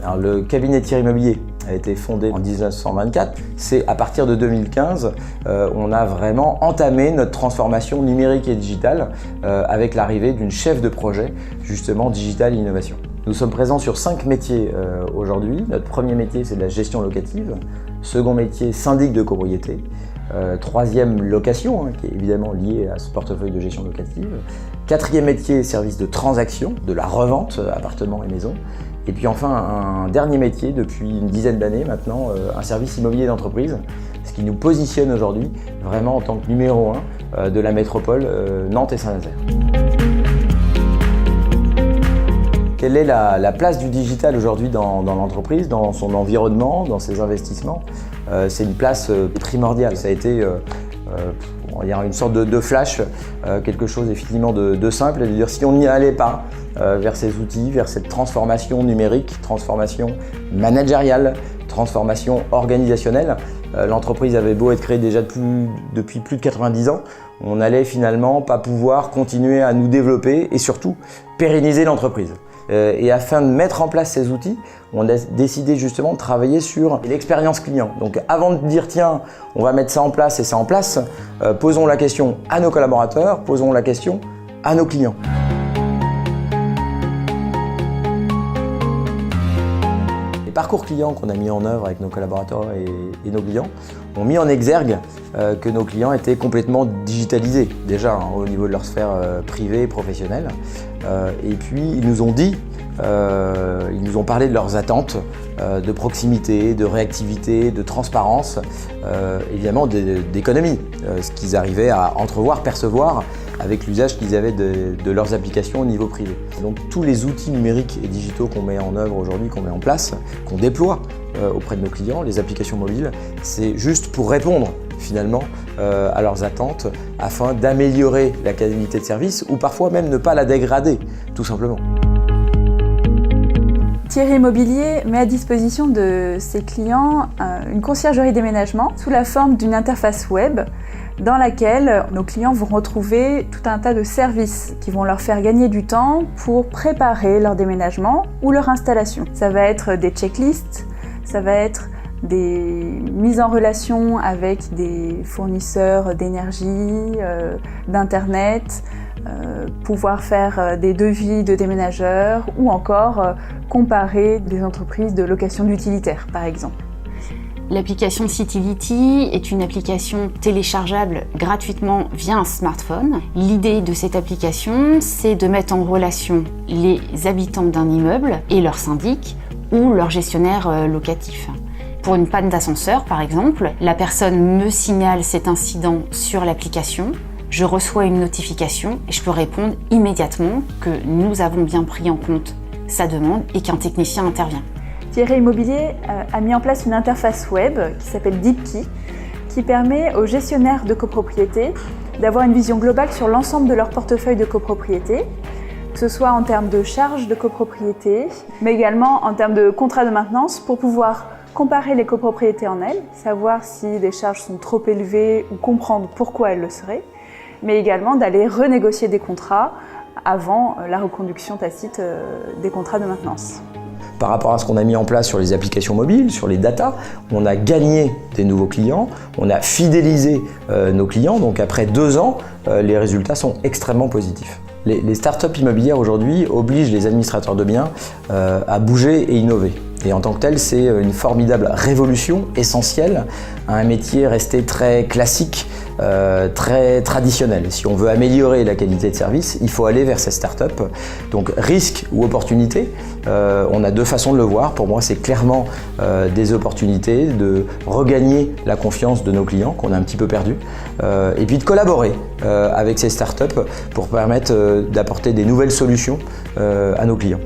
Alors, le cabinet Thierry Immobilier a été fondé en 1924. C'est à partir de 2015, on a vraiment entamé notre transformation numérique et digitale avec l'arrivée d'une chef de projet, justement Digital Innovation. Nous sommes présents sur 5 métiers aujourd'hui. Notre premier métier, c'est de la gestion locative. Second métier, syndic de copropriété. Troisième, location, qui est évidemment liée à ce portefeuille de gestion locative. Quatrième métier, service de transaction, de la revente, appartements et maisons. Et puis enfin, un dernier métier, depuis une dizaine d'années maintenant, un service immobilier d'entreprise, ce qui nous positionne aujourd'hui vraiment en tant que numéro 1 de la métropole Nantes et Saint-Nazaire. Quelle est la place du digital aujourd'hui dans l'entreprise, dans son environnement, dans ses investissements? C'est une place primordiale. Ça a été on va dire une sorte de flash, quelque chose effectivement de simple, et de dire si on n'y allait pas vers ces outils, vers cette transformation numérique, transformation managériale, transformation organisationnelle, l'entreprise avait beau être créée déjà depuis plus de 90 ans, on n'allait finalement pas pouvoir continuer à nous développer et surtout pérenniser l'entreprise. Et afin de mettre en place ces outils, on a décidé justement de travailler sur l'expérience client. Donc avant de dire tiens, on va mettre ça en place et ça en place, posons la question à nos collaborateurs, posons la question à nos clients. Les parcours clients qu'on a mis en œuvre avec nos collaborateurs et nos clients ont mis en exergue que nos clients étaient complètement digitalisés déjà au niveau de leur sphère privée et professionnelle. Et puis ils nous ont dit, ils nous ont parlé de leurs attentes de proximité, de réactivité, de transparence, évidemment d'économie, ce qu'ils arrivaient à entrevoir, percevoir avec l'usage qu'ils avaient de leurs applications au niveau privé. Donc tous les outils numériques et digitaux qu'on met en œuvre aujourd'hui, qu'on met en place, qu'on déploie auprès de nos clients, les applications mobiles, c'est juste pour répondre finalement à leurs attentes afin d'améliorer la qualité de service ou parfois même ne pas la dégrader, tout simplement. Thierry Immobilier met à disposition de ses clients une conciergerie déménagement sous la forme d'une interface web dans laquelle nos clients vont retrouver tout un tas de services qui vont leur faire gagner du temps pour préparer leur déménagement ou leur installation. Ça va être des checklists, ça va être des mises en relation avec des fournisseurs d'énergie, d'internet, pouvoir faire des devis de déménageurs ou encore comparer des entreprises de location d'utilitaires par exemple. L'application Citility est une application téléchargeable gratuitement via un smartphone. L'idée de cette application, c'est de mettre en relation les habitants d'un immeuble et leur syndic ou leur gestionnaire locatif. Pour une panne d'ascenseur, par exemple, la personne me signale cet incident sur l'application, je reçois une notification et je peux répondre immédiatement que nous avons bien pris en compte sa demande et qu'un technicien intervient. Thierry Immobilier a mis en place une interface web qui s'appelle DeepKey, qui permet aux gestionnaires de copropriété d'avoir une vision globale sur l'ensemble de leur portefeuille de copropriété, que ce soit en termes de charges de copropriété, mais également en termes de contrats de maintenance pour pouvoir comparer les copropriétés en elles, savoir si les charges sont trop élevées ou comprendre pourquoi elles le seraient, mais également d'aller renégocier des contrats avant la reconduction tacite des contrats de maintenance. Par rapport à ce qu'on a mis en place sur les applications mobiles, sur les data, on a gagné des nouveaux clients, on a fidélisé nos clients, donc après 2 ans, les résultats sont extrêmement positifs. Les startups immobilières aujourd'hui obligent les administrateurs de biens à bouger et innover. Et en tant que tel, c'est une formidable révolution essentielle à un métier resté très classique, très traditionnel. Si on veut améliorer la qualité de service, il faut aller vers ces startups. Donc risque ou opportunité, on a 2 façons de le voir. Pour moi, c'est clairement des opportunités de regagner la confiance de nos clients qu'on a un petit peu perdu, et puis de collaborer avec ces startups pour permettre d'apporter des nouvelles solutions à nos clients.